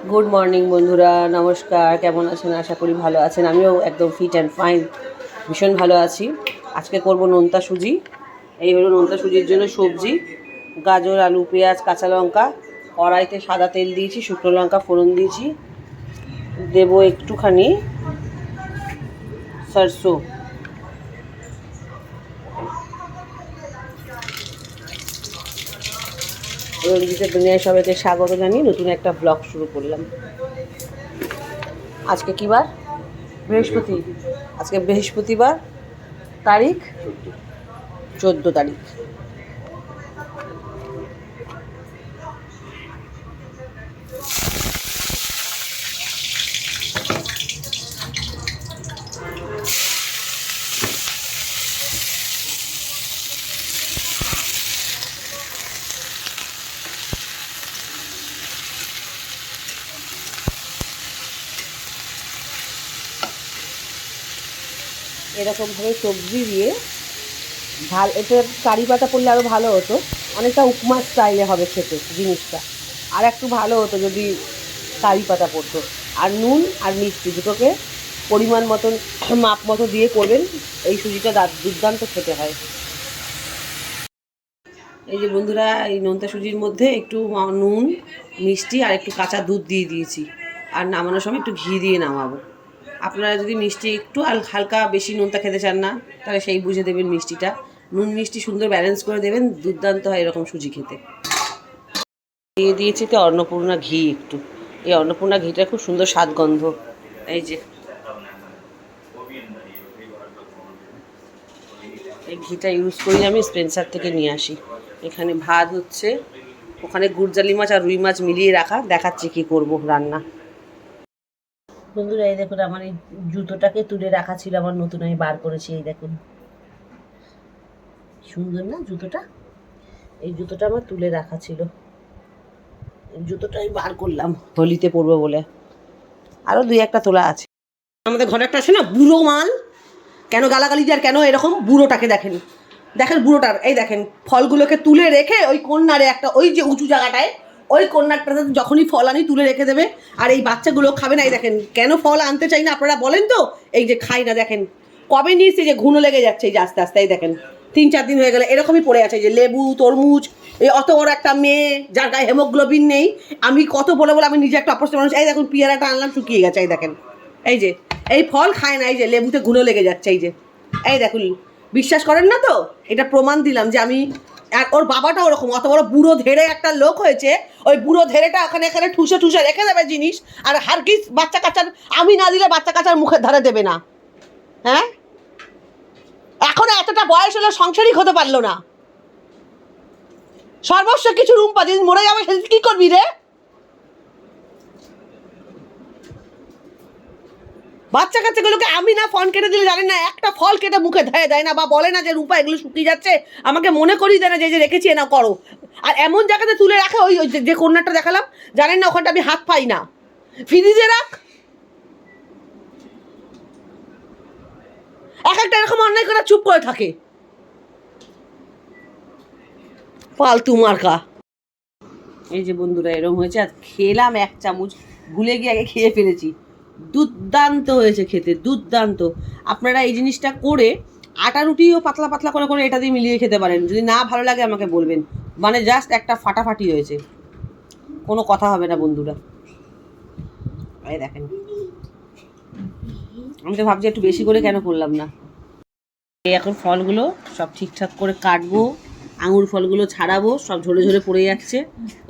Good morning বন্ধুরা, নমস্কার। কেমন আছেন? আশা করি ভালো আছেন। আমিও একদম ফিট অ্যান্ড ফাইন, ভীষণ ভালো আছি। আজকে করব নোনতা সুজি। এই হলো নোনতা সুজির জন্য সবজি: গাজর, আলু, পেঁয়াজ, কাঁচা লঙ্কা। কড়াইতে সাদা তেল দিয়েছি, শুকনো লঙ্কা ফোড়ন দিয়েছি, দেবো একটুখানি সরষে। রঞ্জিতের দুনিয়ায় সবাইকে স্বাগত জানিয়ে নতুন একটা ব্লগ শুরু করলাম। আজকে কী বার? বৃহস্পতি। আজকে বৃহস্পতিবার, তারিখ 14 তারিখ। এরকমভাবে সবজি দিয়ে এটা কারি পাতা পড়লে আরও ভালো হতো। অনেকটা উপমা স্টাইলে হবে খেতে জিনিসটা। আর একটু ভালো হতো যদি কারি পাতা পড়তো। আর নুন আর মিষ্টি দুটোকে পরিমাণ মতন, মাপ মতো দিয়ে করবেন। এই সুজিটা দুর্দান্ত খেতে হয়। এই যে বন্ধুরা, এই নোনতা সুজির মধ্যে একটু নুন, মিষ্টি আর একটু কাঁচা দুধ দিয়ে দিয়েছি। আর নামানোর সময় একটু ঘি দিয়ে নামাবো। আপনারা যদি মিষ্টি একটু হালকা বেশি নোনতা খেতে চান না, তাহলে সেই বুঝে দেবেন মিষ্টিটা। নুন মিষ্টি সুন্দর ব্যালেন্স করে দেবেন, দুর্দান্ত হয় এরকম সুজি খেতে। দিয়ে দিয়েছি তো অন্নপূর্ণা ঘি একটু। এই অন্নপূর্ণা ঘিটা খুব সুন্দর স্বাদ গন্ধ। এই যে এই ঘিটা ইউজ করি আমি, স্পেন্সার থেকে নিয়ে আসি। এখানে ভাত হচ্ছে, ওখানে গুড়জালি মাছ আর রুই মাছ মিলিয়ে রাখা। দেখাচ্ছি কী করব রান্না। বন্ধুরা, এই দেখুন, আমার এই জুতোটাকে তুলে রাখা ছিল, আমার নতুন আমি বার করেছি। এই দেখুন, সুন্দর না জুতোটা? এই জুতোটা আমার তুলে রাখা ছিল, এই জুতোটা আমি বার করলাম হোলিতে পরবো বলে। আরও দুই একটা তোলা আছে। আমাদের ঘরে একটা আছে না বুড়ো মাল, কেন গালাগালি আর কেন এরকম? বুড়োটাকে দেখেন, দেখেন বুড়োটার, এই দেখেন ফলগুলোকে তুলে রেখে ওই কন্যারে একটা, ওই যে উঁচু জায়গাটায়, ওই কন্যারটাতে যখনই ফল আনি তুলে রেখে দেবে। আর এই বাচ্চাগুলো খাবে না। এই দেখেন কেন ফল আনতে চাই না আপনারা বলেন তো? এই যে খাই না, দেখেন কবে নিয়েছি যে ঘুনো লেগে যাচ্ছে। এই যে আস্তে আস্তে, এই দেখেন 3-4 দিন হয়ে গেলে এরকমই পড়ে আছে। যে লেবু, তরমুজ, এই অত বড় একটা মেয়ে যার গায়ে হেমোগ্লোবিন নেই, আমি কত বলে বলে আমি নিজে একটা অপরিষ্কার মানুষ। এই দেখুন পেয়ারাটা আনলাম, শুকিয়ে গেছে। এই দেখেন, এই যে এই ফল খায় না। এই যে লেবুতে ঘুনো লেগে যাচ্ছে। এই যে, এই দেখুন, বিশ্বাস করেন না তো? এটা প্রমাণ দিলাম যে আমি। ওর বাবাটা ওরকম অত বড় বুড়ো ধেড়ে একটা লোক হয়েছে, ওই বুড়ো ধেড়েটা এখানে এখানে ঠুসে ঠুসে রেখে দেবে জিনিস। আর হারগিজ বাচ্চা কাচ্চার, আমি না দিলে বাচ্চা কাচ্চার মুখের ধারে দেবে না। হ্যাঁ, এখনো এতটা বয়স হলো সংসারিক হতে পারলো না। সর্বস্ব কিছু রুম্পা দিন মরে যাবে, সেদিন কি করবি রে? বাচ্চা কাচ্চাগুলোকে আমি না ফোন কেটে দিলে জানেন না, একটা ফল কেটে মুখে ধরে দেয় না, বা বলে না যে রূপা এগুলো শুকিয়ে যাচ্ছে, আমাকে মনে করিয়ে দেয় না যে রেখেছি না করো। আর এমন জায়গাতে তুলে রাখে, ওই যে কন্যাটা দেখালাম, জানেন না ওখানটা আমি হাত পাই না। ফ্রিজে রাখ। এক একটা এরকম অন্যায় করে চুপ করে থাকে, ফালতু মার্কা। এই যে বন্ধুরা, এরকম হয়েছে। আর খেলাম 1 চামচ, ভুলে গিয়ে আগে খেয়ে ফেলেছি। দুর্দান্ত হয়েছে খেতে, দুর্দান্ত। আপনারা এই জিনিসটা করে আটা রুটিও পাতলা পাতলা করে করে এটা দিয়ে মিলিয়ে খেতে পারেন। যদি না ভালো লাগে আমাকে বলবেন। মানে জাস্ট একটা ফাটাফাটি হয়েছে, কোনো কথা হবে না বন্ধুরা। এই দেখেন, আমি তো ভাবছি একটু বেশি করে কেন করলাম না। এই এখন ফলগুলো সব ঠিকঠাক করে কাটবো, আঙুর ফলগুলো ছাড়াবো, সব ঝরে ঝরে পড়ে যাচ্ছে।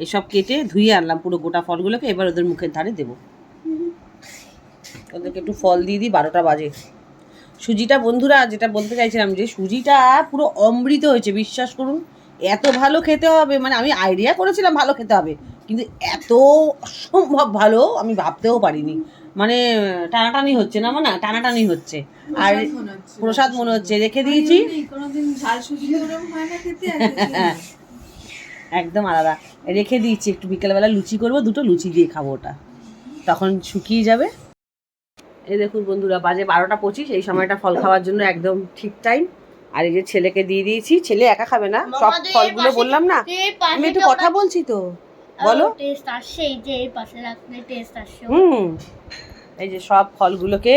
এসব কেটে ধুয়ে আনলাম পুরো গোটা ফলগুলোকে। এবার ওদের মুখের ধারে দেবো। ওদেরকে একটু ফল দিয়ে দিই, 12টা বাজে। সুজিটা বন্ধুরা, যেটা বলতে চাইছিলাম, যে সুজিটা পুরো অমৃত হয়েছে, বিশ্বাস করুন। এত ভালো খেতে হবে, মানে আমি আইডিয়া করেছিলাম ভালো খেতে হবে, কিন্তু এত অসম্ভব ভালো আমি ভাবতেও পারিনি। মানে টানাটানি হচ্ছে না, মানে টানাটানি হচ্ছে। আর প্রসাদ মনে হচ্ছে। রেখে দিয়েছি একদম আলাদা। রেখে দিয়েছি, একটু বিকেলবেলা লুচি করবো, 2টো লুচি দিয়ে খাবো। ওটা তখন শুকিয়ে যাবে। এই দেখুন বন্ধুরা, বাজে 12টা 25। এই সময়টা ফল খাওয়ার জন্য একদম ঠিক টাইম। আর এই যে ছেলেকে দিয়ে দিয়েছি। ছেলে একা খাবে না, সব ফলগুলো বললাম না, আমি একটু কথা বলছি তো। বলো। টেস্ট আসছে, এই যে এই পাশে রাখলে টেস্ট আসছে। এই যে সব ফলগুলোকে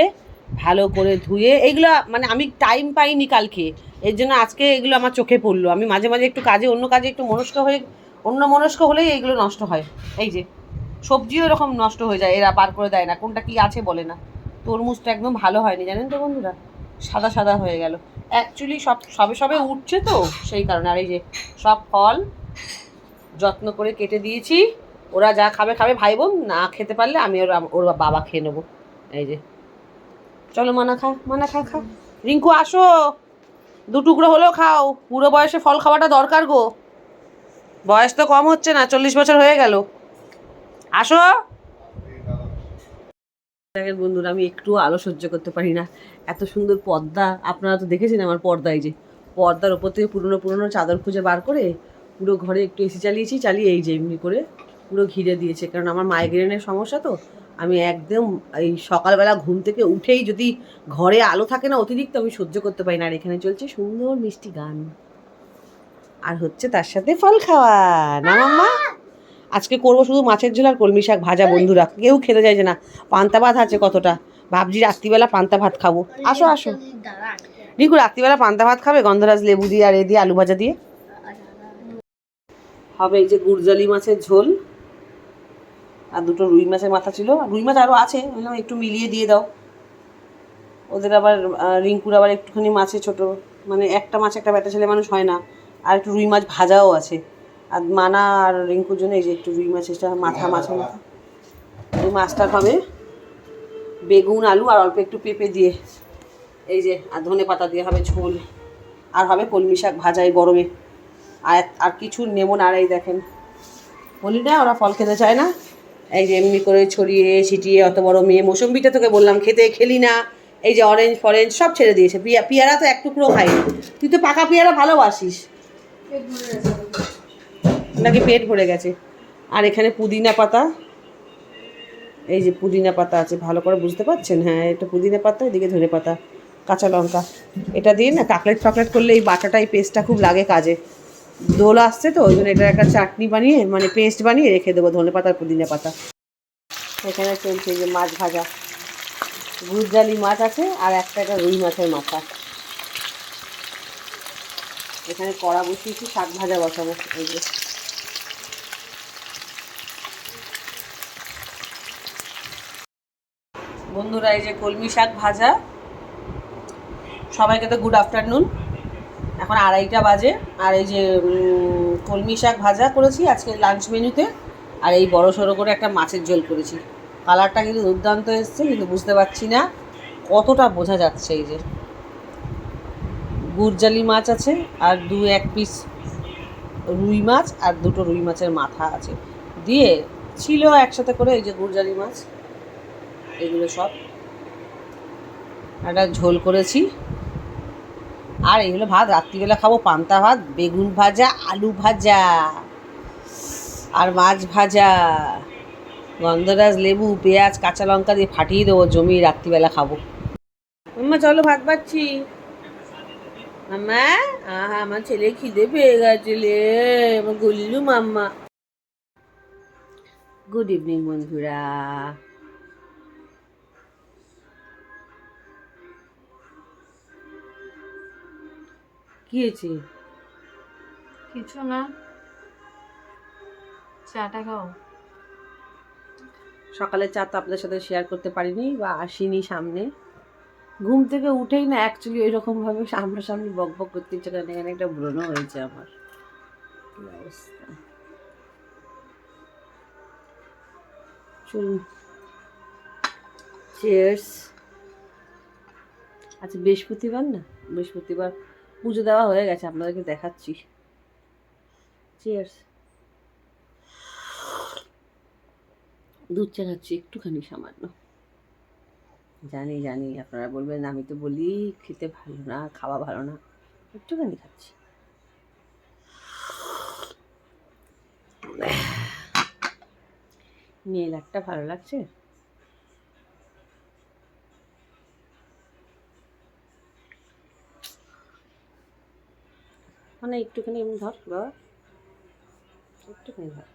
ভালো করে ধুয়ে, এইগুলো মানে আমি টাইম পাইনি কালকে, এর জন্য আজকে এগুলো আমার চোখে পড়লো। আমি মাঝে মাঝে একটু কাজে, অন্য কাজে একটু অন্য মনস্ক হলেই এইগুলো নষ্ট হয়। এই যে সবজিও এরকম নষ্ট হয়ে যায়, এরা বার করে দেয় না কোনটা কি আছে বলে না। তরমুজটা একদম ভালো হয়নি জানেন তো বন্ধুরা, সাদা সাদা হয়ে গেল। অ্যাকচুয়ালি সবে সবে উঠছে তো সেই কারণে। আর এই যে সব ফল যত্ন করে কেটে দিয়েছি, ওরা যা খাবে খাবে, ভাই বোন না খেতে পারলে আমি ওর বাবা খেয়ে নেবো। এই যে চলো মানা খা, মানা খা খা। রিঙ্কু আসো, 2 টুকরো হলেও খাও, পুরো বয়সে ফল খাওয়াটা দরকার গো। বয়স তো কম হচ্ছে না, 40 বছর হয়ে গেল। আসো। দেখেন বন্ধুরা, আমি একটু আলো সহ্য করতে পারি না। এত সুন্দর পর্দা, আপনারা তো দেখেছেন আমার পর্দায়, যে পর্দার ওপর থেকে পুরনো পুরনো চাদর খুঁজে বার করে পুরো ঘরে একটু এসি চালিয়েছি, চালিয়ে এই যে এমনি করে পুরো ঘিরে দিয়েছে। কারণ আমার মাইগ্রেনের সমস্যা তো, আমি একদম এই সকালবেলা ঘুম থেকে উঠেই যদি ঘরে আলো থাকে না অতিরিক্ত, আমি সহ্য করতে পারি না। আর এখানে চলছে সুন্দর মিষ্টি গান, আর হচ্ছে তার সাথে ফল খাওয়া, না মাম্মা? আজকে করবো শুধু মাছের ঝোল আর কলমি শাক ভাজা। বন্ধুরা কেউ খেতে চাইছে না, পান্তা ভাত আছে কতটা, ভাবছি রাত্রিবেলা পান্তা ভাত খাবো। আসো আসো রিকু, রাত্রিবেলা পান্তা ভাত খাবে গন্ধরাজ লেবু দিয়ে আর এ দিয়ে আলু ভাজা দিয়ে হবে। এই যে গুড়জালি মাছের ঝোল, আর 2টো রুই মাছের মাথা ছিল, রুই মাছ আরও আছে, বললাম একটু মিলিয়ে দিয়ে দাও ওদের। আবার রিঙ্কুর আবার একটুখানি মাছে ছোট, মানে একটা মাছ একটা ব্যাটা ছেলে মানুষ হয় না, আর একটু রুই মাছ ভাজাও আছে। আর মানা আর রিঙ্কুর জন্য এই যে একটু রুই মাছ, এটা মাছের মাথা, এই মাছটা হবে বেগুন আলু আর অল্প একটু পেঁপে দিয়ে, এই যে আর ধনে পাতা দিয়ে হবে ঝোল, আর হবে কলমি শাক ভাজা এই গরমে। আর কিছু নেবো না। আর এই দেখেন, বলি না ওরা ফল খেতে চায় না, এই যে এমনি করে ছড়িয়ে ছিটিয়ে, অত বড় মেয়ে, মৌসম্বিটা তোকে বললাম খেতে, খেলি না। এই যে অরেঞ্জ ফরেঞ্জ সব ছেড়ে দিয়েছে, পেয়ারা তো এক টুকরো খাইনি। তুই তো পাকা পেয়ারা ভালোবাসিস নাকি, পেট ভরে গেছে। আর এখানে পুদিনা পাতা, এই যে পুদিনা পাতা আছে, ভালো করে বুঝতে পারছেন, হ্যাঁ এটা পুদিনা পাতা, এদিকে ধনে পাতা, কাঁচা লঙ্কা, এটা দিয়ে না কাকলেট ফাকলেট করলে এই বাটাটা, এই পেস্টটা খুব লাগে কাজে। দোল আসছে তো ওই জন্য এটার একটা চাটনি বানিয়ে, মানে পেস্ট বানিয়ে রেখে দেবো, ধনে পাতা আর পুদিনা পাতা। এখানে চলছে যে মাছ ভাজা, গুড়জালি মাছ আছে আর একটা রুই মাছের মাথা। এখানে কড়া বসিয়েছি, শাক ভাজা বসাবো। এই যে বন্ধুরা, এই যে কলমি শাক ভাজা, সবাইকে তো গুড আফটারনুন। এখন 2:30 বাজে, আর এই যে কলমি শাক ভাজা করেছি আজকে লাঞ্চ মেনুতে, আর এই বড় সড়ো করে একটা মাছের ঝোল করেছি। কালারটা কিন্তু দুর্দান্ত এসছে, কিন্তু বুঝতে পারছি না কতটা বোঝা যাচ্ছে। এই যে গুড়জালি মাছ আছে, আর 1 পিস রুই মাছ, আর 2টো রুই মাছের মাথা আছে, দিয়ে ছিল একসাথে করে। এই যে গুড়জালি মাছ, এগুলো সব একটা ঝোল করেছি। আর এগুলো ভাত, রাত্রিবেলা খাবো পান্তা ভাত, বেগুন ভাজা, আলু ভাজা আর মাছ ভাজা, গন্ধরাজ লেবু, পেঁয়াজ, কাঁচা লঙ্কা দিয়ে ফাটিয়ে দেবো, জমিয়ে রাত্রিবেলা খাবো। মাম্মা চলো ভাত বাড়ছি। মাম্মা, আহা আমার ছেলে খিদে পেয়ে গেছে লে, আমার গুল্লু মাম্মা। গুড ইভিনিং বন্ধুরা। কি হয়েছে? কিছু না, চাটা খাও। সকালে চা তো আপনাদের সাথে শেয়ার করতে পারিনি বা আসিনি সামনে, ঘুম থেকে উঠেই না অ্যাকচুয়ালি ওইরকমভাবে সামনাসামনি বক বক করতে ইচ্ছে করে না। এখানে একটা ব্রণ হয়েছে আমার, কি অবস্থা। চলুন, চিয়ার্স। আচ্ছা বৃহস্পতিবার না, বৃহস্পতিবার পুজো দেওয়া হয়ে গেছে, আপনাদেরকে দেখাচ্ছি। চিয়ার্স। দুধ চা খাচ্ছি একটুখানি, সামান্য। জানি জানি আপনারা বলবেন আমি তো বলি খেতে ভালো না, খাওয়া ভালো না, একটুখানি খাচ্ছি। নেল আর্টটা ভালো লাগছে। মানে একটুখানি এমনি ধর বাবা, একটুখানি ধর।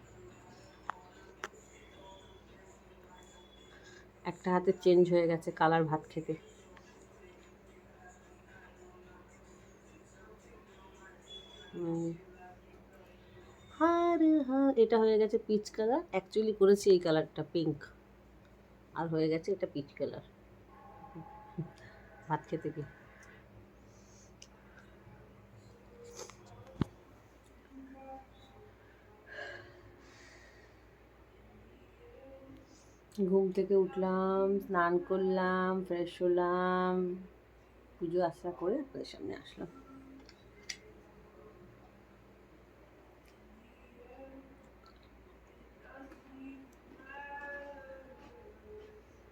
একটা হাতে চেঞ্জ হয়ে গেছে কালার ভাত খেতে। এটা হয়ে গেছে পিচ কালার, অ্যাকচুয়ালি করেছি এই কালারটা পিঙ্ক, আর হয়ে গেছে এটা পিচ কালার ভাত খেতে কি। ঘুম থেকে উঠলাম, স্নান করলাম, ফ্রেশ হলাম, পুজো আশা করে আপনাদের সামনে আসলাম।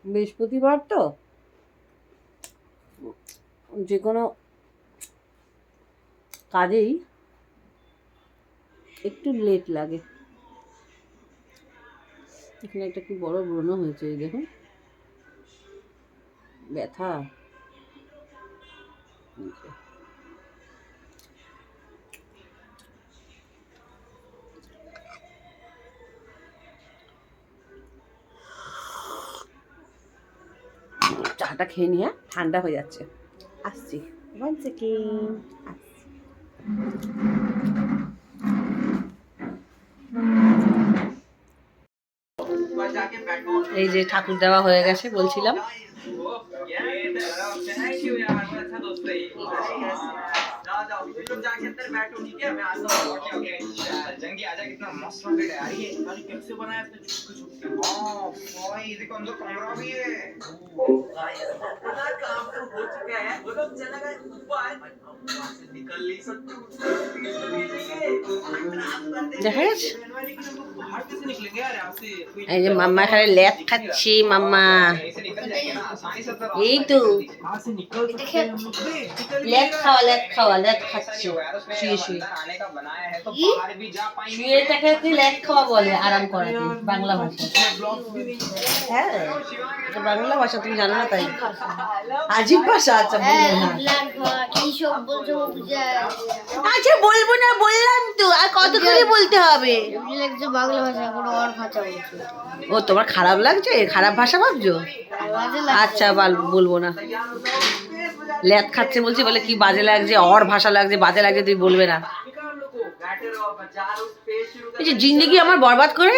বৃহস্পতিবার তো যে কোনো কাজেই একটু লেট লাগে। এখানে একটা কি বড় ব্রণ হয়েছে, এই দেখুন, ব্যথা। চাটা খেয়ে নিয়ে ঠান্ডা হয়ে যাচ্ছে, আসছি 1 সেকেন্ড। এই যে ঠাকুর দেওয়া হয়ে গেছে বলছিলাম। দেখা গেছে এই যে মাম্মা এখানে ল্যাদ খাচ্ছি। মাম্মা এই তো ল্যাদ খাওয়া ল্যাদ খাচ্ছি শুয়ে শুয়ে। শুয়ে এটাকে ল্যাদ খাওয়া বলে, আরাম করাতে, বাংলা ভাষা। হ্যাঁ এটা বাংলা ভাষা, তুমি জানো না তাই? আজীব ভাষা। আচ্ছা আচ্ছা বলবো না, বললাম তো, আর কত করে বলতে হবে? বাংলা ভাষা কোনো আর ভাষা বলছে। ও তোমার খারাপ লাগছে, খারাপ ভাষা ভাবছো? আচ্ছা বলবো না। ল্যাদ খাচ্ছে বলছি বলে কি বাজে লাগছে, অর ভাষা লাগছে, বাজে লাগছে তুই বলবে না। এই যে জিন্দেগি আমার বরবাদ করে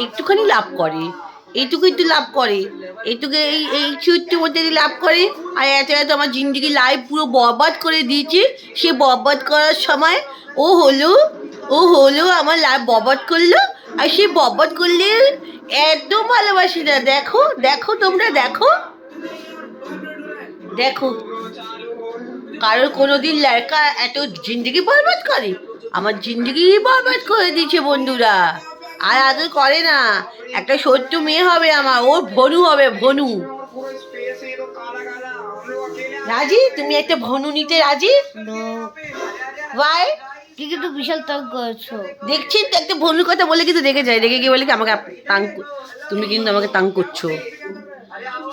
একটুখানি লাভ করে, এইটুকু একটু লাভ করে, এইটুকু এই একটু মধ্যে লাভ করে, আর এত এত আমার জিন্দেগি লাইফ পুরো বরবাদ করে দিয়েছে। সে বরবাদ করার সময় ও হলো আমার লাইফ বরবাদ করলো, আর সে বরবাদ করলে এত ভালোবাসি না। দেখো দেখো তোমরা দেখো দেখো, কারোর কোনোদিন লড়কা এত জিন্দেগি বরবাদ করে? আমার জিন্দেগি বরবাদ করে দিয়েছে বন্ধুরা, আর আদর করে না। একটা ছোট্ট মেয়ে হবে আমার, ওর ভনু হবে, ভনু। রাজি? তুমি একটা ভনু নিতে রাজি? ভাই তুই কিন্তু বিশাল তং করছো। দেখছি তো একটা ভনুর কথা বলে কিন্তু রেগে যায়, রেগে গিয়ে বলে কি আমাকে তাং, তুমি কিন্তু আমাকে তাং করছো।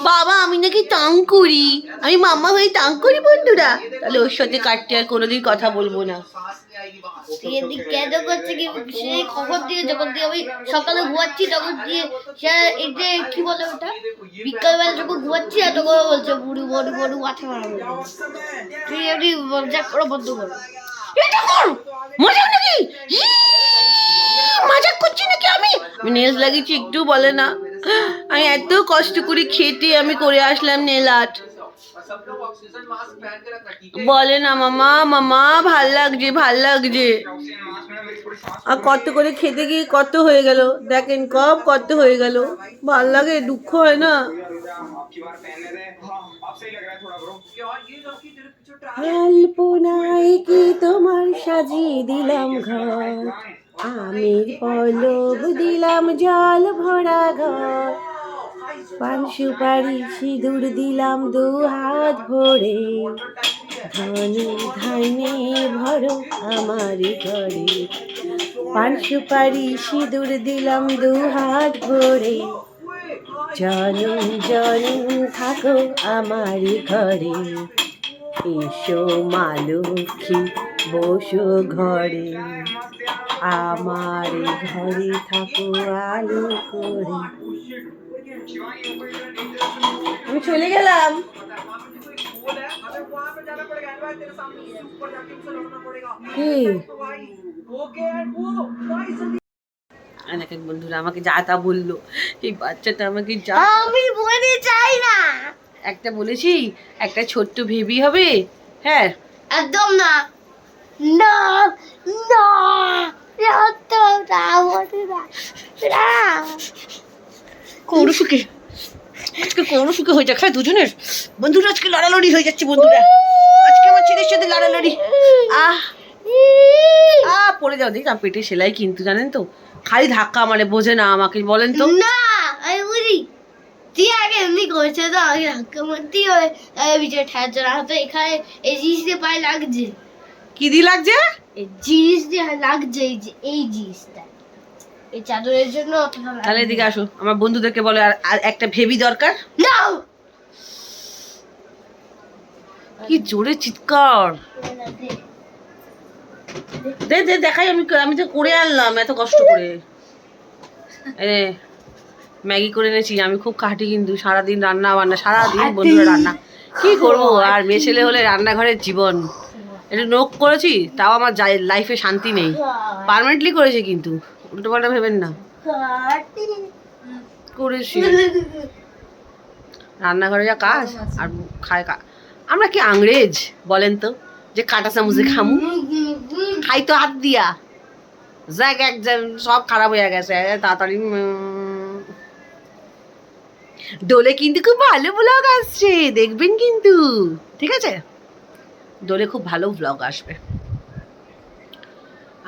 বাবা আমি নাকি তাং করি, আমি মাম্মা হয়ে তাং করি বন্ধুরা? তাহলে ওর সাথে কাটতে আর কোনোদিন কথা বলবো না। কেন করছে কি, সেই খবর দিয়ে যখন দিয়ে আমি সকালে ঘুমাচ্ছি তখন দিয়ে সে এই যে কি বলে ওটা, বিকালবেলা যখন ঘুমাচ্ছি আর তখন বলছে বুড়ি বড় বড় মাথা মারাবো। তুই এমনি মজা করো, বন্ধ করো। এটা কর মজা নাকি, মজা করছি নাকি? আমি নেলস লাগিয়েছি একটু বলে না? আমি এত কষ্ট করে খেটে আমি করে আসলাম নেল আর্ট, বলে না মামা মামা ভাল লাগছে ভাল লাগছে। আর কত করে খেতে গিয়ে কত হয়ে গেল দেখেন, কত হয়ে গেল, ভাল লাগে, দুঃখ হয় না? আলপনায় কি তোমার সাজিয়ে দিলাম ঘর, আমের পলব দিলাম জল ভরা ঘর, পান সুপারি সিঁদুর দিলাম 2 হাত ভরে, ধনে ধানে ভরো আমার ঘরে, পান সুপারি সিঁদুর দিলাম 2 হাত ভরে, জনম জনম থাকো আমার ঘরে। এসো মা লক্ষ্মী বসো ঘরে, আমার এই ঘরে থাকো আলো করে। আমি চলে গেলাম। এক এক বন্ধুরা আমাকে যা তা বললো, এই বাচ্চাটা আমাকে যা, আমি বলতে চাই না। একটা বলেছি একটা ছোট্ট বেবি হবে, হ্যাঁ একদম না, না না, একদম না, বলতে না। কৌরসুকে আজকে কৌরসুকে হয়ে যাচ্ছে দুজনের। বন্ধুরা আজকে লড়ালড়ি হয়ে যাচ্ছে, বন্ধুরা আজকে আমার ছেলের সাথে লড়ালড়ি। পড়ে যাও, দেখলাম পেটে সেলাই কিন্তু জানেন তো, খালি ধাক্কা মারে, বোঝে না আমাকে, বলেন তো। না আমি বুঝি, তুই আগে এমনি করছে তো আগে ধাক্কা মারতেই হবে, বিজয় ঠেয়াচ্ছে না তো। এখানে এই জিনিস দিয়ে পায়ে লাগছে, কি দিয়ে লাগছে? এই জিনিস দিয়ে লাগছে, এই যে এই জিনিসটা, এই চাদরের জন্য অতটা লাগছে। তাহলে এদিকে আসো, আমার বন্ধুদেরকে বলে আর একটা ভেবি দরকার। নাও, কি জোরে চিৎকার, দে দে দেখাই, আমি তো করে আনলাম এত কষ্ট করে। ম্যাগি করে এনেছি, আমি খুব খাটি কিন্তু, সারাদিন রান্না বান্না, সারাদিন বন্ধুরা রান্না কি করবো, আর মেয়ে ছেলে হলে রান্নাঘরের জীবন। একটু নোক করেছি, তাও আমার লাইফে শান্তি নেই, পার্মানেন্টলি করেছি কিন্তু, উল্টো পাল্টা ভেবেন না, করেছি। রান্নাঘরে যা কাজ আর খায় আমরা কি আংরেজ বলেন তো, যে কাটা চামচে খামু, খাই তো হাত দিয়া, যাক একজন সব খারাপ হয়ে গেছে তাড়াতাড়ি। দোলে কিন্তু খুব ভালো ব্লগ আসছে, দেখবেন কিন্তু, ঠিক আছে, দোলে খুব ভালো ব্লগ আসবে।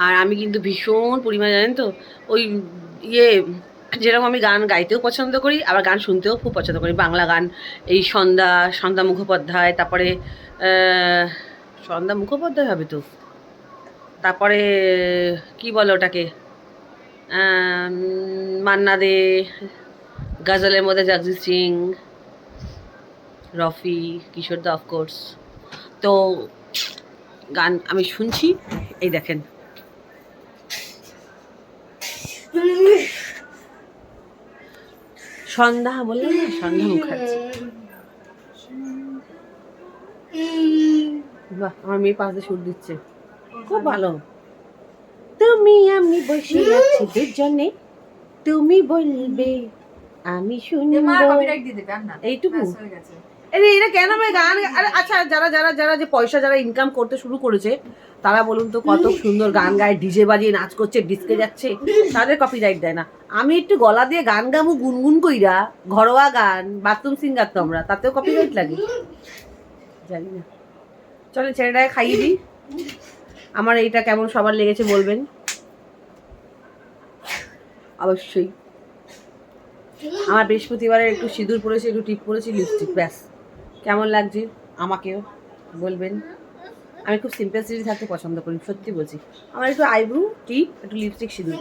আর আমি কিন্তু ভীষণ পরিমাণে জানেন তো, ওই যেরকম আমি গান গাইতেও পছন্দ করি, আবার গান শুনতেও খুব পছন্দ করি, বাংলা গান। এই সন্ধ্যা মুখোপাধ্যায়, তারপরে সন্ধ্যা মুখোপাধ্যায় হবে তো, তারপরে কি বলে ওটাকে, মান্না দে, গজলের মধ্যে জগজিৎ সিং, রফি, কিশোর দা অফকোর্স। তো গান আমি শুনছি, এই দেখেন সন্ধ্যা বললেন না, সন্ধ্যা মুখার্জি, বাহ, আমার মেয়ে পাশে সুর দিচ্ছে, খুব ভালো। তুমি আমি বসে আছি দুজনে, তুমি বলবে আমি শুনবো, এইটুকু। এরা কেন ভাই গান, আচ্ছা যারা যারা যারা যে পয়সা যারা ইনকাম করতে শুরু করেছে, তারা বলুন তো কত সুন্দর গান গায়, ডিজে বাজিয়ে নাচ করছে, ডিস্কে যাচ্ছে, তাদের কপিরাইট দেয় না। আমি একটু গলা দিয়ে গান গামু গুনগুন কইরা, ঘরোয়া গান, বাথরুম সিঙ্গার তো আমরা, তাতেও কপিরাইট লাগে, জানি না। চলে ছেলেটাকে খাইয়ে দিই। আমার এইটা কেমন সবার লেগেছে বলবেন অবশ্যই। আমার বৃহস্পতিবারে একটু সিঁদুর পরেছি, একটু টিপ পরেছি, লিপস্টিক, ব্যাস। কেমন লাগছে আমাকেও বলবেন। আমি খুব সিম্পল সিটি থাকতে পছন্দ করি, সত্যি বলছি। আমার একটু আইব্রু টিপ, একটু লিপস্টিক, সিঁদুর।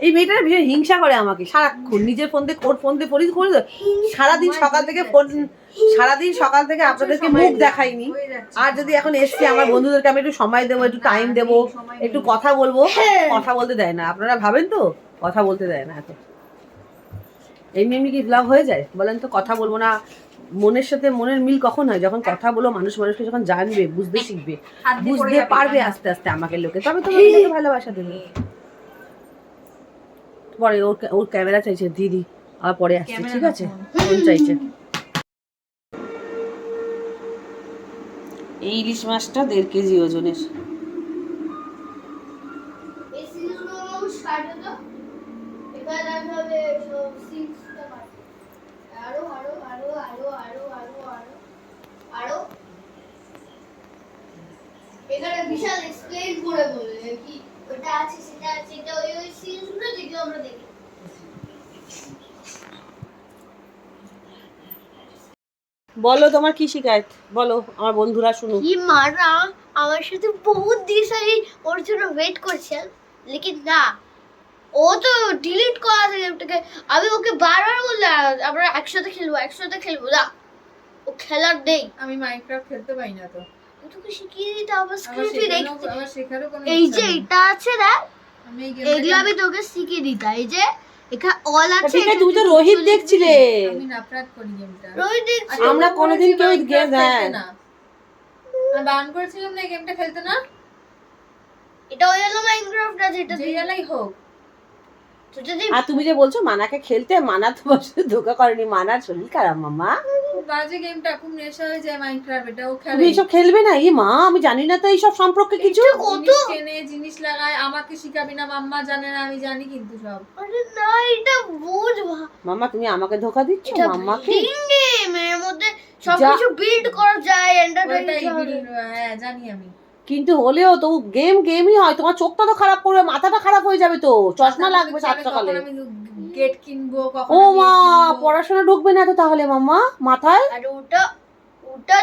এই মেয়েটা ভীষণ হিংসা করে আমাকে, সারাক্ষণ নিজের ফোন দিয়ে পড়ি করে, সারাদিন সকাল থেকে আপনাদেরকে মুখ দেখাইনি, আর যদি এখন এসছি আমার বন্ধুদেরকে আমি একটু সময় দেবো, একটু টাইম দেবো, একটু কথা বলবো, কথা বলতে দেয় না। আপনারা ভাবেন তো কথা বলতে দেয় না, এত এমনি কি ব্লগ হয়ে যায় বলেন তো? কথা বলবো না, মনের সাথে মনের মিল কখন হয়? যখন কথা বলো, মানুষকে যখন জানবে, বুঝতে শিখবে, বুঝতে পারবে আস্তে আস্তে আমাকে লোকে, তবে তোমাকে ভালোবাসা দেবে। পরে ওর ক্যামেরা চাইছে দিদি, আর পরে আসছে, ঠিক আছে, ফোন চাইছে। এই ইলিশ মাছটা 1.5 কেজি ওজনের। এখানে বিশাল এক্সপ্লেইন করে বলে কি ওটা আছে, সেটা আছে, এটা ওই সিনগুলো যেগুলো আমরা দেখি। বলো তোমার কি শিকায়ত, বলো, আমার বন্ধুরা শুনুক। কি মারা আমার সাথে বহুত দিন ধরে ওর জন্য ওয়েট করছেন, লেকিন না, ও তো ডিলিট করা গেমটাকে। আমি ওকে বারবার বললাম আমরা একসাথে খেলবো না, ও খেলার নেই। আমি মাইনক্রাফট খেলতে পারি না তো। তোকে শিখিয়ে দিতে আবার আমার স্ক্রিনে শেখারও আমার শেখারও কোনো এই ইচ্ছা যে নেই। এটা আছে না, আমি এই এগুলো গেমটা আমি তোকে শিখিয়ে দিতাম। এই যে এখানে অল আছে। ঠিক আছে, তুমি তো রোহিত দেখছিলে। আমি নাফরাত করি গেমটা। রোহিত দেখছি। আচ্ছা, আমরা তো কোনোদিন বলেছি কেউ মাইনক্রাফট গেম খেলতে না। আমি বারণ করেছিলাম না এই গেমটা খেলতে না। এটা ওই হলো মাইনক্রাফট আছে, এটা যে জ্বালাই হোক। তো যদি আর তুমি যে বলছো মানাকে খেলতে, মানা তোমার সাথে ধোকা করেনি, মানার শরীর খারাপ মামা। খুব বাজে গেমটা, খুব নেশা হয়ে যায় মাইনক্রাফট। এটাও খেলে। তুমি এসব খেলবে না? ই মা, আমি জানি না তো এইসব সম্পর্কে কিছু। জিনিস কেনে, জিনিস লাগায়, আমাকে শিখাবি না, মাম্মা জানে না, আমি জানি কিন্তু সব। আরে না, এটা বুঝ মামা তুমি আমাকে ধোকা দিচ্ছ এটা মাম্মাকে। বিল্ডিং গেম, এর মধ্যে সবকিছু বিল্ড করা যায়, এন্টারটেইন ওইটাই করা। হ্যাঁ জানি আমি। কিন্তু হলেও তো গেম গেমই হয়, তোমার চোখটা তো খারাপ করবে, মাথাটা খারাপ হয়ে যাবে তো, চশমা লাগবে সাত সকালে। কখন আমি গেট কিনবো, কখন ও আমি মা, এ কিনবো। পড়াশোনা ঢুকবে না তো তাহলে মাম্মা মাথায়? আর ওটা ওটা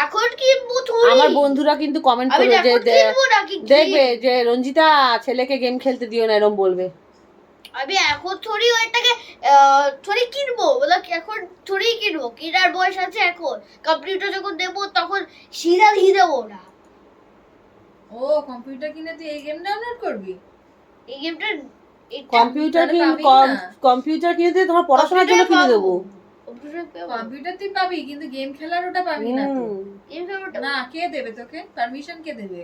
এখন কিনবো থোড়ি। আমার বন্ধুরা কিন্তু কমেন্ট আমি করবে যে এখন কিনবো নাকি কি? দেখবে যে রঞ্জিতা ছেলেকে গেম খেলতে দিও না, এরকম বলবে। আমি এখন থোড়ি ওইটাকে থোড়ি কিনবো, বলে এখন থোড়ি কিনবো, কেনার বয়স আছে এখন। কম্পিউটার যখন দেবো তখন সিধা দিয়ে দেবো না। ও কম্পিউটার কিনে তুই এই গেম ডাউনলোড করবি? এই গেমটা কম্পিউটার তাহলে পাবি না। কম্পিউটার কিনে দিয়ে তোমার পড়াশোনার জন্য কিনে দেবো। কম্পিউটার তুই পাবি কিন্তু গেম খেলার ওটা পাবি না তো। হুম। না, কে দেবে তোকে পারমিশন? কে দেবে?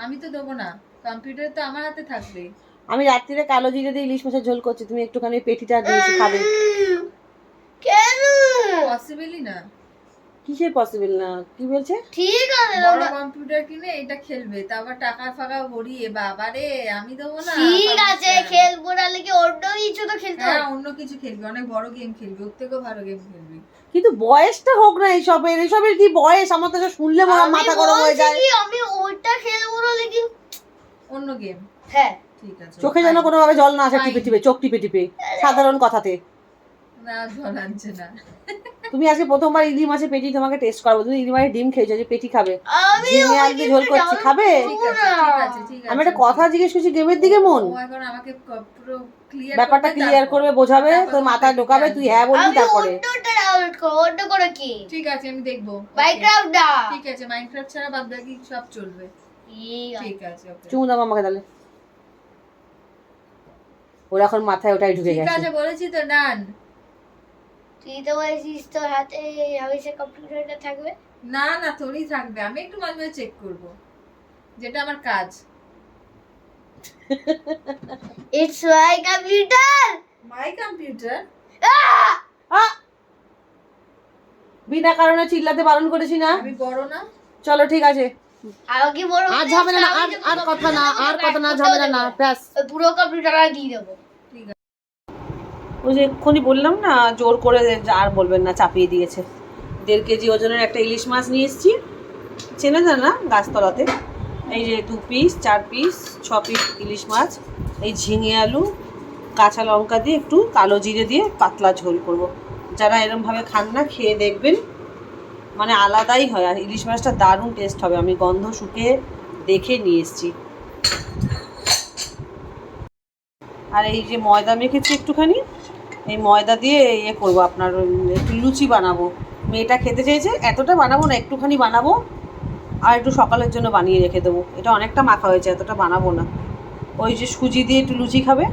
আমি তো দেবো না। কম্পিউটার তো আমার হাতে থাকবে। আমি রাত্রিরে কালো জিরে দিয়ে ইলিশ মাছের ঝোল করছি, তুমি একটুখানি পেটিটা দিয়েছি খাবে। কেন? পসিবলই না। কিসের পসিবল না? কি বলছে? ঠিক আছে বড় কম্পিউটার কিনে এটা খেলবে, তারপর টাকা ফাকা ভরিয়ে, বাবারে আমি দেবো না। ঠিক আছে, permission। খেলবো না, লেগে অন্য কিছু তো খেলতে হ্যাঁ, হবে। অন্য কিছু খেলবি, অনেক বড় গেম খেলবি, ওর থেকেও ভালো গেম খেলবি। কিন্তু বয়সটা হোক না এইসবের, এসবের কি বয়স? আমার তো এসব শুনলে মনে হয় আমি মাথা গরম হয়ে বলছি যায়। কি, আমি ওইটা খেলবো না, লেগে অন্য গেম। হ্যাঁ। ঠিক আছে। চোখে যেন কোনোভাবে জল না আসে, Fine. টিপে টিপে, চোখ টিপে টিপে, সাধারণ কথাতে। না, জল আনছে না। তুমি আজকে প্রথমবার ইলি মাছের পেটি তোমাকে টেস্ট করাবো। তুমি ইলি মাছের ডিম খেয়েছো, যে পেটি খাবে, আমি ঝিঙে ওই আলু দিয়ে ঝোল করছি, খাবে? ঠিক আছে, ঠিক আছে, ঠিক আছে। আমি একটা কথা জিজ্ঞেস করছি, গেমের দিকে মন। ও এখন আমাকে পুরো ক্লিয়ার ব্যাপারটা ক্লিয়ার করবে, বোঝাবে, তোর মাথায় ঢোকাবে, তুই হ্যাঁ বলবি আমি তারপরে। অন্যটা ডাউনলোড করবো, অন্য করে কি ঠিক আছে, আমি দেখবো। মাইনক্রাফট না। ঠিক আছে, মাইনক্রাফট ছাড়া বাদ বাকি সব চলবে। ঠিক আছে, ওকে। চুমু দাও আমাকে তাহলে। ওর এখন মাথায় ওটাই ঢুকে ঠিক গেছে। আছে, বলেছি তো ডান। তুই তো বলছিস তোর হাতে হামেশা কম্পিউটারটা থাকবে। না না, তোরই থাকবে, আমি একটু মাঝে মাঝে চেক করব, যেটা আমার কাজ। It's my computer. My computer. বিনা কারণে চিল্লাতে বারণ করেছি না? আমি বড় না? চলো ঠিক আছে, আমাকে বড় আর ঝামেলা না, আর কথা না, আর কথা না, ঝামেলা না, ব্যাস। ওই পুরো কম্পিউটারটা দিয়ে দেবো। ঠিক আছে। ওই যে এক্ষুনি বললাম না, জোর করে আর বলবেন না, চাপিয়ে দিয়েছে। 1.5 কেজি ওজনের একটা ইলিশ মাছ নিয়ে এসেছি, চেনা যায় না, গাছতলাতে। এই যে 2 পিস, 4 পিস, 6 পিস ইলিশ মাছ, এই ঝিঙে আলু, কাঁচা লঙ্কা দিয়ে একটু কালো জিরে দিয়ে পাতলা ঝোল করব। যারা এরমভাবে খান না, খেয়ে দেখবেন, মানে আলাদাই হয়। আর ইলিশ মাছটা দারুণ টেস্ট হবে, আমি গন্ধ শুকে দেখে নিয়ে এসেছি। আর এই যে ময়দা মেখেছি একটুখানি, এই ময়দা দিয়ে ইয়ে করবো, আপনার একটু লুচি বানাবো। মেয়েটা খেতে চেয়েছে, এতটা বানাবো না, একটুখানি বানাবো, আর একটু সকালের জন্য বানিয়ে রেখে দেবো। এটা অনেকটা মাখা হয়েছে, এতটা বানাবো না। ওই যে সুজি দিয়ে একটু লুচি খাবে।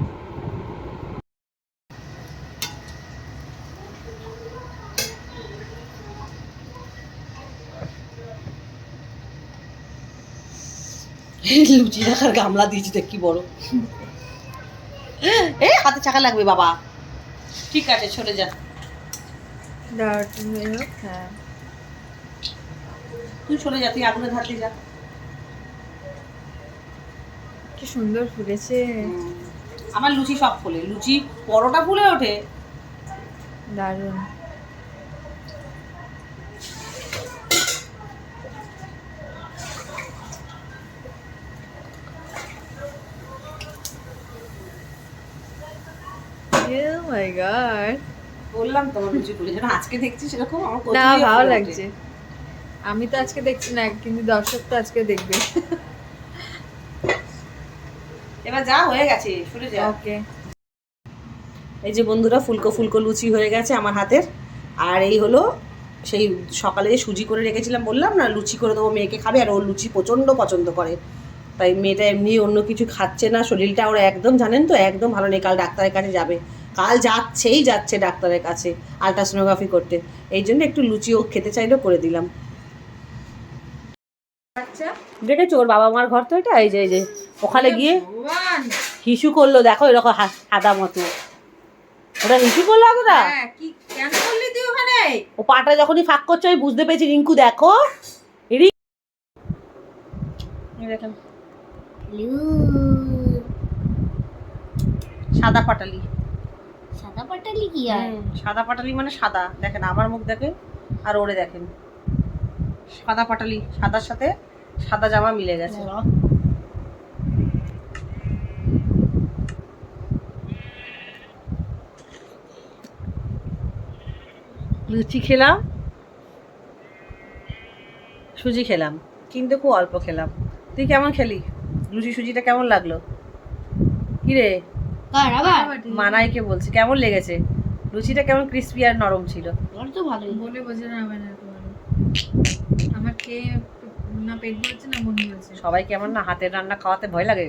লুচি রাখার গামলা দিয়েছি দেখ কি বড়। এ হাতে চাকা লাগবে বাবা। ঠিক আছে, চলে যা। হ্যাঁ, তুই চলে যা, তুই আগুনে ধারতে যা। কি সুন্দর ফুলেছে। আমার লুচি সব ফুলে, লুচি পরোটা ফুলে ওঠে। দারুণ। Oh my god. বললাম তোমার লুচি ফুলে, যেন আজকে দেখছি সেরকম আমার না, কচুরিও ভালো ফুলে লাগছে। আমি তো আজকে দেখছি না, কিন্তু দর্শক তো আজকে দেখবে। ওঠে। এবার যা হয়ে গেছে, সরে যা। ওকে। এই যে বন্ধুরা, ফুলকো ফুলকো লুচি হয়ে গেছে আমার হাতের। আর এই হলো সেই সকালে যে সুজি করে রেখেছিলাম বললাম না, লুচি করে দেবো মেয়েকে খাবে, আর ওর লুচি প্রচণ্ড পছন্দ করে। তাই মেয়েটা এমনি অন্য কিছু খাচ্ছে না, শরীরটা ওরা একদম জানেন তো একদম ভালো নেই। কাল ডাক্তারের কাছে যাবে, কাল যাচ্ছে ডাক্তারের কাছে আলট্রাসোনোগ্রাফি করতে, এই জন্য একটু লুচিও খেতে চাইলো, করে দিলাম। আচ্ছা দেখেছো ওর বাবা মার ঘর তো এটা, এই যে ওখানে গিয়ে ভগবান, হিসু করলো, দেখো এরকম সাদা মতো, ওরা হিসু করলো আগেরা। হ্যাঁ কি কেন করলি তুই ওখানে? ও পাটা যখনই ফাঁক করছে আমি বুঝতে পেরেছি, রিঙ্কু দেখো দেখেন সাদা পাটালি। সাদা পাটালি কি আর? সাদা পাটালি মানে সাদা, দেখেন আমার মুখ দেখেন আর ওরে দেখেন, সাদা পাটালি, সাদার সাথে সাদা জামা মিলে গেছে। লুচি খেলাম, সুজি খেলাম, কিন্তু খুব অল্প খেলাম। তুই কেমন খেলি? লুচি সুজিটা কেমন লাগলো? কিরে কার আবার? মানাইকে বলছি, কেমন লেগেছে? লুচিটা কেমন ক্রিস্পি আর নরম ছিল? আমার তো ভালোই। বলে বোঝানো হবে না তোমার, আমার খেয়ে না পেট ভরছে না মন ভরছে। সবাইকে আমার না হাতের রান্না খাওয়াতে ভয় লাগে,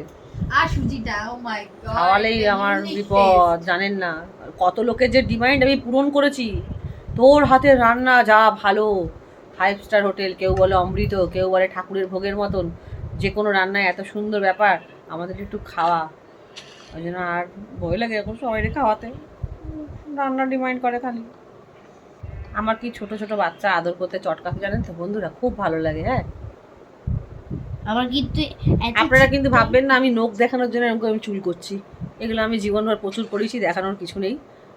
আর সুজিটা ও মাই গড, খাওয়ালেই আমার বিপদ, জানেন না কত লোকের যে ডিমান্ড আমি পূরণ করেছি। তোর হাতের রান্না যা ভালো, 5 স্টার হোটেল, কেউ বলে অমৃত, কেউ বলে ঠাকুরের ভোগের মতন, যে কোনো রান্নায় এত সুন্দর ব্যাপার, আমাদের একটু খাওয়া। ওই জন্য আর ভয় লাগে এখন সবাই খাওয়াতে, রান্না ডিমান্ড করে খালি। আমার কি ছোট ছোট বাচ্চা আদর করতে চটকাতে জানেন তো বন্ধুরা, খুব ভালো লাগে। হ্যাঁ, আমার কিন্তু আপনারা কিন্তু ভাববেন না আমি নোখ দেখানোর জন্য এরকম আমি চুল করছি, এগুলো আমি জীবনভর প্রচুর করেছি, দেখানোর কিছু নেই,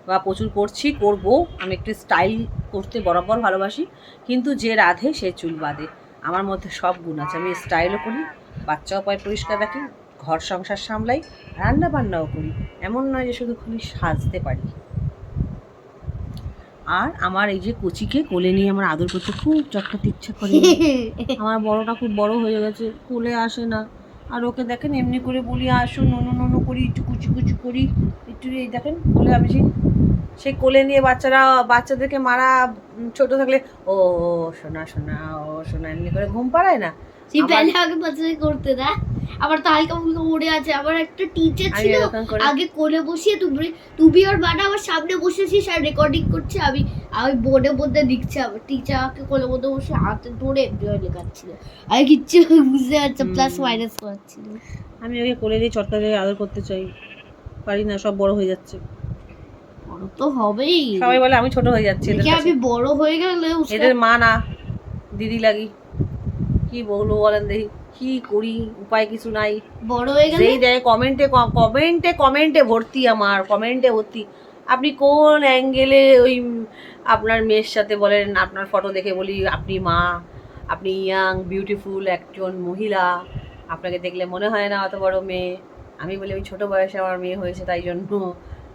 বা প্রচুর করছি, করবো। আমি একটু স্টাইল করতে বরাবর ভালোবাসি, কিন্তু যে রাধে সে চুল বাঁধে। আমার মধ্যে সব গুণ আছে, আমি স্টাইলও করি, বাচ্চাও পায় পরিষ্কার রাখি, ঘর সংসার সামলাই, রান্না বান্নাও করি। এমন নয় যে শুধু খালি সাজতে পারি। আর আমার এই যে কচিকে কোলে নিয়ে আমার আদর করতে খুব চটকাতে ইচ্ছা করে। আমার বড়টা খুব বড় হয়ে গেছে, কোলে আসে না। আর ওকে দেখেন এমনি করে বলি আসো, নুনু নুনু করি, একটু কুচি কুচি করি, একটু এই দেখেন কোলে আমি সে কোলে নিয়ে বাচ্চাদেরকে মারা ছোট থাকলে ও সোনা সোনা, ও সোনা এমনি করে ঘুম পাড়ায় না। সেই পেলে আগে পছন্দ করতে না, আবার তো হালকা ফুলকা উড়ে আছে। আমার একটা টিচার ছিল আগে কোলে বসিয়ে তুমি আর বানা আমার সামনে বসেছিস আর রেকর্ডিং করছে, আমি বোর্ডের মধ্যে লিখছি, আমার টিচার আমাকে কোলে মধ্যে বসে হাতে ধরে এমনি লেখাচ্ছিল, আমি কিচ্ছু বুঝতে পারছি প্লাস মাইনাস করছিল। আমি ওকে কোলে নিয়ে চটকা দিয়ে আদর করতে চাই, পারি না, সব বড় হয়ে যাচ্ছে। বড় তো হবেই, সবাই বলে আমি ছোট হয়ে যাচ্ছি, আমি বড় হয়ে গেলে এদের মা না দিদি লাগি, কি বলবো বলেন দেখি, কি করি, উপায় কিছু নাই। বড় হয়ে গেলে যেই দেয় কমেন্টে ভর্তি, আমার কমেন্টে ভর্তি। আপনি কোন অ্যাঙ্গেলে ওই আপনার মেয়ের সাথে বলেন, আপনার ফটো দেখে বলি আপনি মা, আপনি ইয়াং বিউটিফুল একজন মহিলা, আপনাকে দেখলে মনে হয় না অত বড় মেয়ে। আমি বলি ওই ছোটো বয়সে আমার মেয়ে হয়েছে তাই জন্য,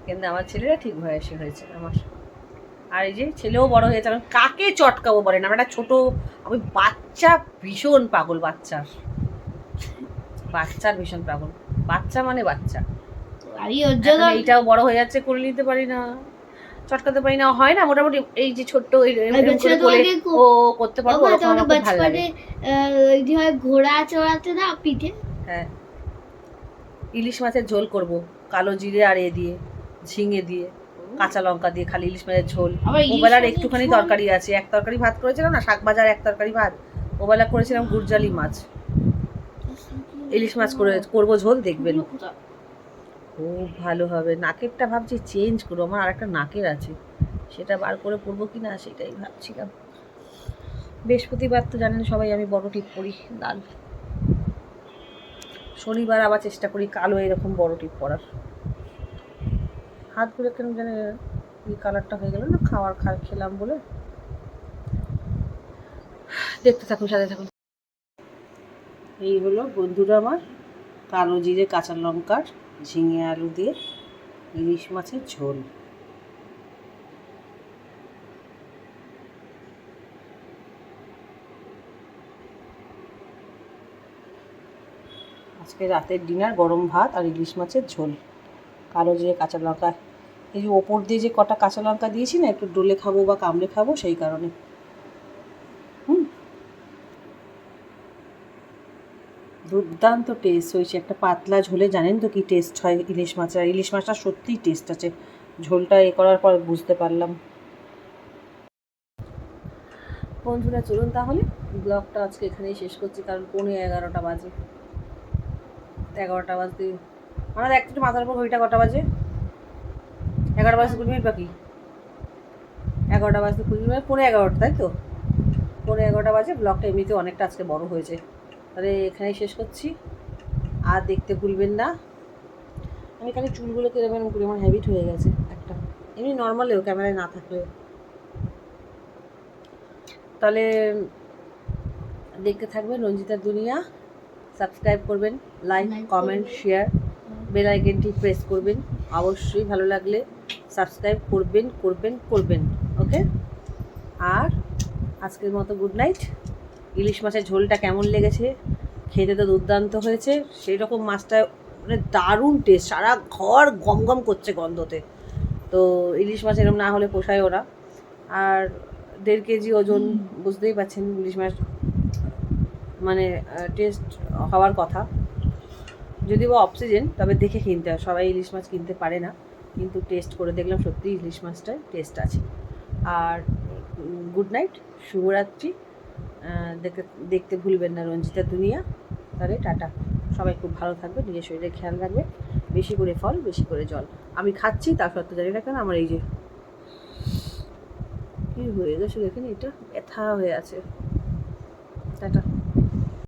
কিন্তু আমার ছেলেরা ঠিক বয়সে হয়েছে আমার। আর এই যে ছেলেও বড় হয়েছে, আমি কাকে চটকাবো বলেন, আমার একটা ছোটো, আমি বাচ্চা ভীষণ পাগল, বাচ্চার ভীষণ পাগল, বাচ্চা মানে বাচ্চা। এইটাও বড় হয়ে যাচ্ছে, করে নিতে পারি না, চটকাতে পারি না, হয় না মোটামুটি। এই যে ছোট্ট ও করতে পারবো, ঘোড়া চড়াতে না পিঠে। হ্যাঁ, ইলিশ মাছের ঝোল করব, কালো জিরে আর এ দিয়ে, ঝিঙে দিয়ে, কাঁচা লঙ্কা দিয়ে, খালি ইলিশ মাছের ঝোল। ওবেলার একটুখানি তরকারি আছে, এক তরকারি ভাত করেছিলাম না, শাক ভাজা আর এক তরকারি ভাত। ওবেলা করেছিলাম গুরজালি মাছ, ইলিশ মাছ করবো ঝোল, দেখবেন খুব ভালো হবে। নাকেরটা ভাবছি চেঞ্জ করবো, আমার আর একটা নাকের আছে, সেটা বার করে পরবো কি না সেটাই ভাবছিলাম। বৃহস্পতিবার তো জানেন সবাই আমি বড় টিপ পরি লাল, শনিবার আবার চেষ্টা করি কালো এরকম বড় টিপ পরার। হাতগুলো কেন জানে এই কালারটা হয়ে গেল না, খেলাম বলে। দেখতে থাকুন, সাথে থাকুন। এই হলো বন্ধুরা আমার কালো জিরে কাঁচা লঙ্কার ঝিঙে আলু দিয়ে ইলিশ মাছের ঝোল। আজকে রাতের ডিনার গরম ভাত আর ইলিশ মাছের ঝোল, কালো জিরে কাঁচা লঙ্কা। এই যে ওপর দিয়ে যে কটা কাঁচা লঙ্কা দিয়েছি না, একটু ডলে খাবো বা কামড়ে খাবো, সেই কারণে দুর্দান্ত টেস্ট হয়েছে। একটা পাতলা ঝোলে জানেন তো কি টেস্ট হয় ইলিশ মাছের। আর ইলিশ মাছটা সত্যিই টেস্ট আছে, ঝোলটা করার পর বুঝতে পারলাম। বন্ধুরা চলুন তাহলে ব্লগটা আজকে এখানেই শেষ করছি, কারণ 11:15 বাজে। 11টা বাজতে আমার একটু মাথার উপর ঘড়িটা কটা বাজে? 11টা বাজতে 20 মিনিট বাকি। 11টা বাজতে 20 মিনিট, 11:15, তাই তো? 11:15 বাজে। ব্লগটা এমনিতে অনেকটা আজকে বড় হয়েছে, তাহলে এখানেই শেষ করছি। আর দেখতে ভুলবেন না। আমি খালি চুলগুলো এরকম করে আমার হ্যাবিট হয়ে গেছে একটা, এমনি নর্মালেও ক্যামেরায় না থাকলেও। তাহলে দেখতে থাকবেন রঞ্জিতার দুনিয়া। সাবস্ক্রাইব করবেন, লাইক কমেন্ট শেয়ার, বেল আইকনটি প্রেস করবেন। অবশ্যই ভালো লাগলে সাবস্ক্রাইব করবেন করবেন করবেন। ওকে, আর আজকের মতো গুড নাইট। ইলিশ মাছের ঝোলটা কেমন লেগেছে? খেতে তো দুর্দান্ত হয়েছে। সেই রকম মাছটা মানে দারুণ টেস্ট, সারা ঘর গম গম করছে গন্ধতে। তো ইলিশ মাছ এরকম না হলে পোষায় ওরা। আর 1.5 কেজি ওজন, বুঝতেই পারছেন ইলিশ মাছ মানে টেস্ট হওয়ার কথা। যদিও অক্সিজেন, তবে দেখে কিনতে হয়, সবাই ইলিশ মাছ কিনতে পারে না, কিন্তু টেস্ট করে দেখলাম সত্যিই ইলিশ মাছটায় টেস্ট আছে। আর গুড নাইট, শুভরাত্রি। দেখতে দেখতে ভুলবেন না রঞ্জিতার দুনিয়া। তাহলে টাটা, সবাই খুব ভালো থাকবে, নিজের শরীরের খেয়াল রাখবে, বেশি করে ফল বেশি করে জল। আমি খাচ্ছি, তা সত্ত্বেও জানি না কেন আমার এই যে কী হয়ে গেছে দেখেন, এটা ব্যথা হয়ে আছে। টাটা।